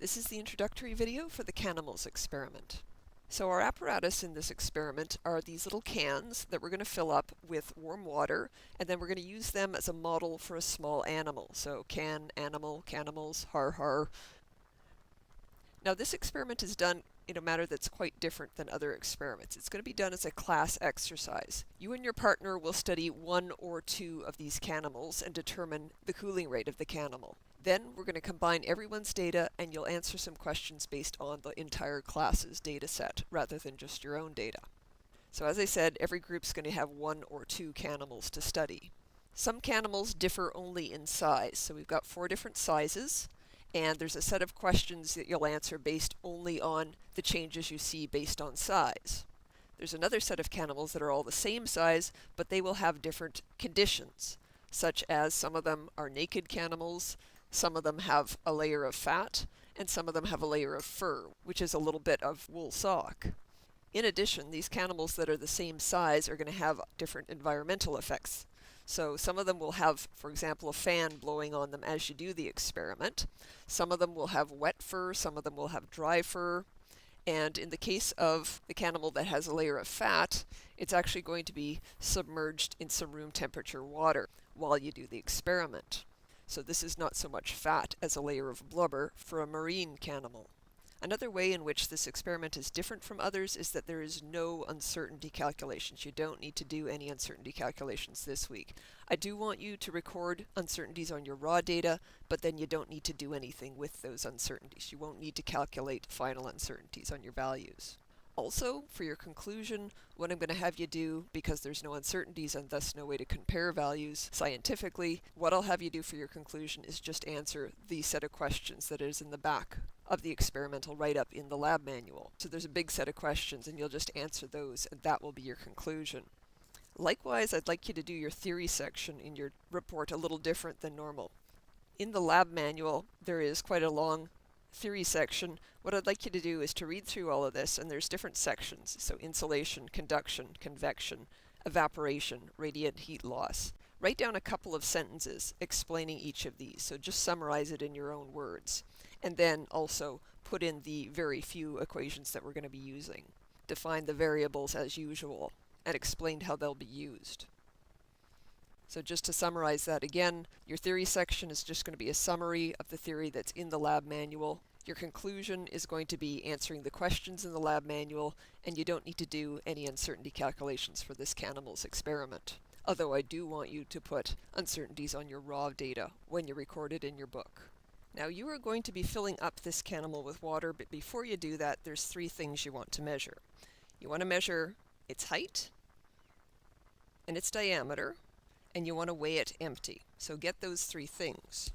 This is the introductory video for the Canimals experiment. So our apparatus in this experiment are these little cans that we're going to fill up with warm water, and then we're going to use them as a model for a small animal. So can, animal, canimals, har har. Now this experiment is done in a manner that's quite different than other experiments. It's going to be done as a class exercise. You and your partner will study one or two of these canimals and determine the cooling rate of the canimal. Then we're going to combine everyone's data and you'll answer some questions based on the entire class's data set rather than just your own data. So as I said, every group's going to have one or two canimals to study. Some canimals differ only in size. So we've got 4 different sizes, and there's a set of questions that you'll answer based only on the changes you see based on size. There's another set of canimals that are all the same size, but they will have different conditions, such as some of them are naked canimals, some of them have a layer of fat, and some of them have a layer of fur, which is a little bit of wool sock. In addition, these canimals that are the same size are going to have different environmental effects. So some of them will have, for example, a fan blowing on them as you do the experiment. Some of them will have wet fur, some of them will have dry fur. And in the case of the canimal that has a layer of fat, it's actually going to be submerged in some room temperature water while you do the experiment. So this is not so much fat as a layer of blubber for a marine canimal. Another way in which this experiment is different from others is that there is no uncertainty calculations. You don't need to do any uncertainty calculations this week. I do want you to record uncertainties on your raw data, but then you don't need to do anything with those uncertainties. You won't need to calculate final uncertainties on your values. Also, for your conclusion, what I'm going to have you do, because there's no uncertainties and thus no way to compare values scientifically, what I'll have you do for your conclusion is just answer the set of questions that is in the back of the experimental write-up in the lab manual. So there's a big set of questions and you'll just answer those and that will be your conclusion. Likewise, I'd like you to do your theory section in your report a little different than normal. In the lab manual, there is quite a long theory section. What I'd like you to do is to read through all of this, and there's different sections. So insulation, conduction, convection, evaporation, radiant heat loss. Write down a couple of sentences explaining each of these. So just summarize it in your own words. And then also put in the very few equations that we're going to be using. Define the variables as usual and explain how they'll be used. So just to summarize that again, your theory section is just going to be a summary of the theory that's in the lab manual. Your conclusion is going to be answering the questions in the lab manual, and you don't need to do any uncertainty calculations for this Canimals experiment. Although I do want you to put uncertainties on your raw data when you record it in your book. Now you are going to be filling up this canimal with water, but before you do that, there's 3 things you want to measure. You want to measure its height and its diameter, and you want to weigh it empty. So get those 3 things.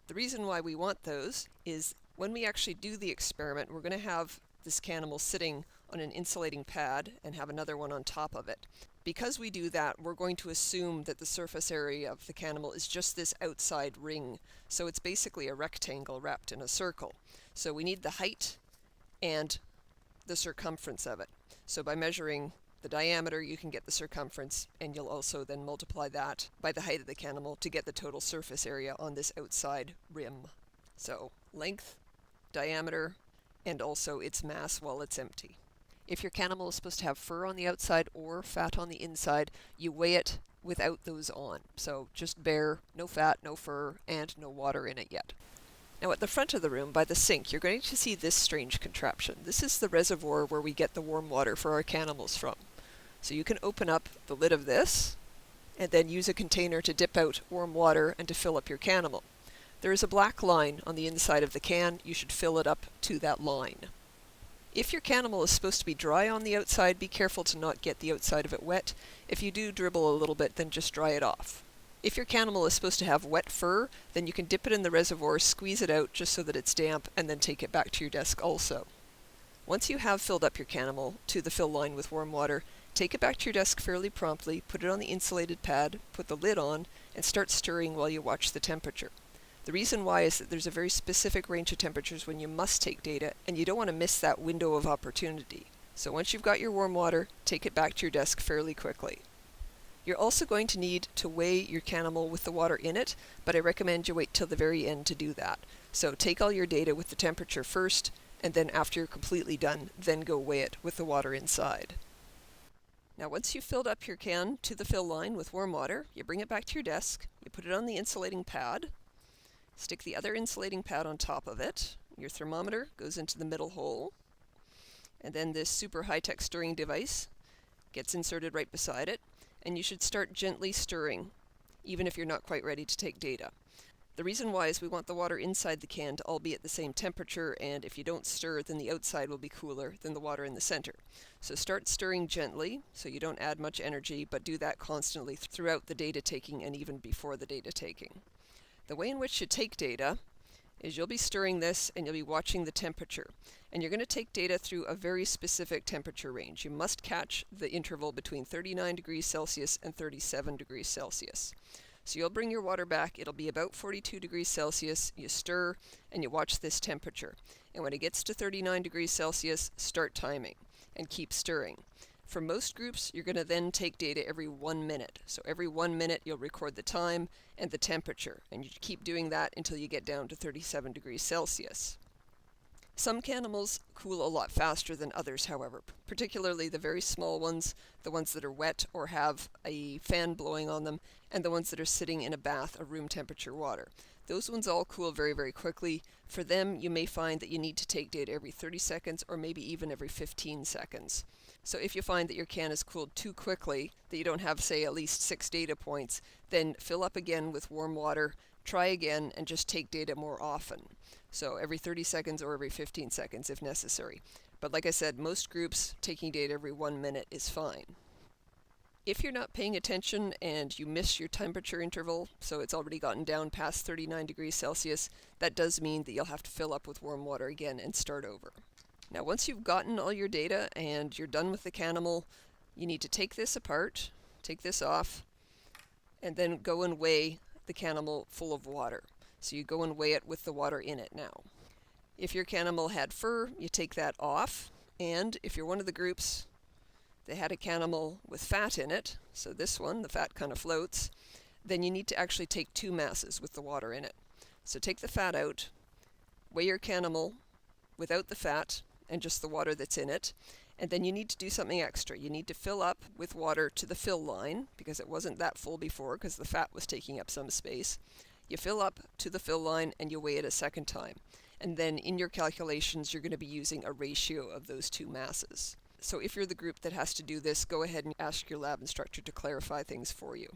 The reason why we want those is when we actually do the experiment, we're going to have this canimal sitting on an insulating pad and have another one on top of it. Because we do that, we're going to assume that the surface area of the canimal is just this outside ring. So it's basically a rectangle wrapped in a circle. So we need the height and the circumference of it. So by measuring the diameter, you can get the circumference, and you'll also then multiply that by the height of the canimal to get the total surface area on this outside rim. So length, diameter, and also its mass while it's empty. If your canimal is supposed to have fur on the outside or fat on the inside, you weigh it without those on. So just bare, no fat, no fur, and no water in it yet. Now at the front of the room, by the sink, you're going to see this strange contraption. This is the reservoir where we get the warm water for our canimals from. So you can open up the lid of this, and then use a container to dip out warm water and to fill up your canimal. There is a black line on the inside of the can. You should fill it up to that line. If your canimal is supposed to be dry on the outside, be careful to not get the outside of it wet. If you do dribble a little bit, then just dry it off. If your canimal is supposed to have wet fur, then you can dip it in the reservoir, squeeze it out just so that it's damp, and then take it back to your desk also. Once you have filled up your canimal to the fill line with warm water, take it back to your desk fairly promptly, put it on the insulated pad, put the lid on, and start stirring while you watch the temperature. The reason why is that there's a very specific range of temperatures when you must take data, and you don't want to miss that window of opportunity. So once you've got your warm water, take it back to your desk fairly quickly. You're also going to need to weigh your Canimal with the water in it, but I recommend you wait till the very end to do that. So take all your data with the temperature first, and then after you're completely done, then go weigh it with the water inside. Now once you've filled up your can to the fill line with warm water, you bring it back to your desk, you put it on the insulating pad, stick the other insulating pad on top of it, your thermometer goes into the middle hole, and then this super high-tech stirring device gets inserted right beside it, and you should start gently stirring, even if you're not quite ready to take data. The reason why is we want the water inside the can to all be at the same temperature, and if you don't stir, then the outside will be cooler than the water in the center. So start stirring gently, so you don't add much energy, but do that constantly throughout the data taking and even before the data taking. The way in which you take data is you'll be stirring this and you'll be watching the temperature. And you're going to take data through a very specific temperature range. You must catch the interval between 39 degrees Celsius and 37 degrees Celsius. So you'll bring your water back, it'll be about 42 degrees Celsius, you stir, and you watch this temperature. And when it gets to 39 degrees Celsius, start timing, and keep stirring. For most groups, you're going to then take data every 1 minute. So every 1 minute, you'll record the time and the temperature, and you keep doing that until you get down to 37 degrees Celsius. Some Canimals cool a lot faster than others, however, particularly the very small ones, the ones that are wet or have a fan blowing on them, and the ones that are sitting in a bath of room temperature water. Those ones all cool very, very quickly. For them, you may find that you need to take data every 30 seconds or maybe even every 15 seconds. So if you find that your can is cooled too quickly, that you don't have, say, at least 6 data points, then fill up again with warm water, try again, and just take data more often. So every 30 seconds or every 15 seconds if necessary. But like I said, most groups taking data every 1 minute is fine. If you're not paying attention and you miss your temperature interval, so it's already gotten down past 39 degrees Celsius, that does mean that you'll have to fill up with warm water again and start over. Now once you've gotten all your data and you're done with the Canimal, you need to take this apart, take this off, and then go and weigh the Canimal full of water. So you go and weigh it with the water in it now. If your Canimal had fur, you take that off, and if you're one of the groups that had a Canimal with fat in it, so this one, the fat kind of floats, then you need to actually take 2 masses with the water in it. So take the fat out, weigh your Canimal without the fat and just the water that's in it, and then you need to do something extra. You need to fill up with water to the fill line, because it wasn't that full before because the fat was taking up some space. You fill up to the fill line and you weigh it a second time. And then in your calculations, you're going to be using a ratio of those 2 masses. So if you're the group that has to do this, go ahead and ask your lab instructor to clarify things for you.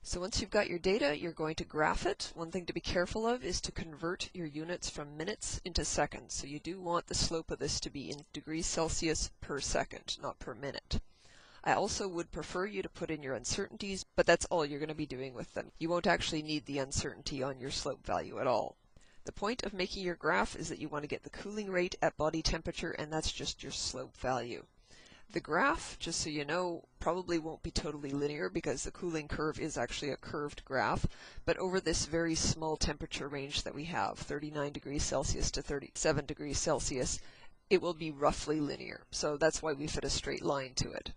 So once you've got your data, you're going to graph it. One thing to be careful of is to convert your units from minutes into seconds. So you do want the slope of this to be in degrees Celsius per second, not per minute. I also would prefer you to put in your uncertainties, but that's all you're going to be doing with them. You won't actually need the uncertainty on your slope value at all. The point of making your graph is that you want to get the cooling rate at body temperature, and that's just your slope value. The graph, just so you know, probably won't be totally linear because the cooling curve is actually a curved graph, but over this very small temperature range that we have, 39 degrees Celsius to 37 degrees Celsius, it will be roughly linear. So that's why we fit a straight line to it.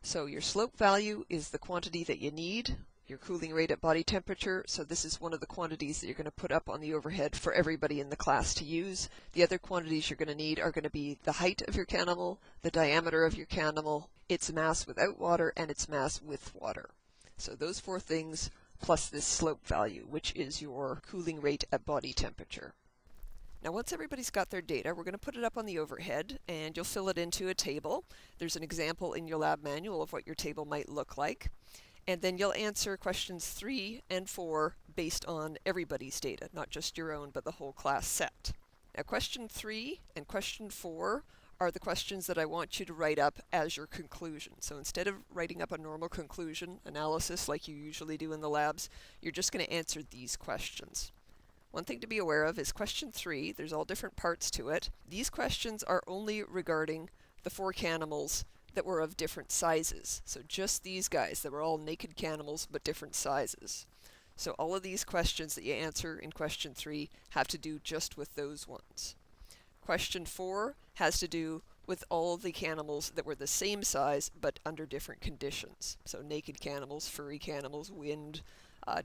So your slope value is the quantity that you need, your cooling rate at body temperature, so this is one of the quantities that you're going to put up on the overhead for everybody in the class to use. The other quantities you're going to need are going to be the height of your Canimal, the diameter of your Canimal, its mass without water, and its mass with water. So those 4 things plus this slope value, which is your cooling rate at body temperature. Now once everybody's got their data, we're going to put it up on the overhead and you'll fill it into a table. There's an example in your lab manual of what your table might look like. And then you'll answer questions 3 and 4 based on everybody's data, not just your own, but the whole class set. Now question 3 and question 4 are the questions that I want you to write up as your conclusion. So instead of writing up a normal conclusion analysis like you usually do in the labs, you're just going to answer these questions. One thing to be aware of is question 3, there's all different parts to it. These questions are only regarding the 4 Canimals that were of different sizes. So just these guys that were all naked Canimals but different sizes. So all of these questions that you answer in question 3 have to do just with those ones. Question 4 has to do with all the canimals that were the same size but under different conditions. So naked canimals, furry canimals, wind,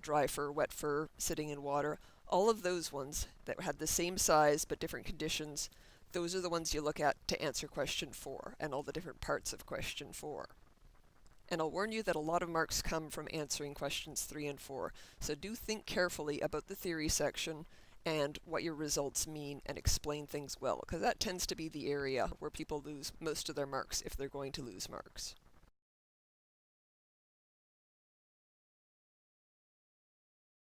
dry fur, wet fur, sitting in water, all of those ones that had the same size but different conditions, those are the ones you look at to answer question 4 and all the different parts of question 4. And I'll warn you that a lot of marks come from answering questions 3 and 4, so do think carefully about the theory section and what your results mean and explain things well, because that tends to be the area where people lose most of their marks if they're going to lose marks.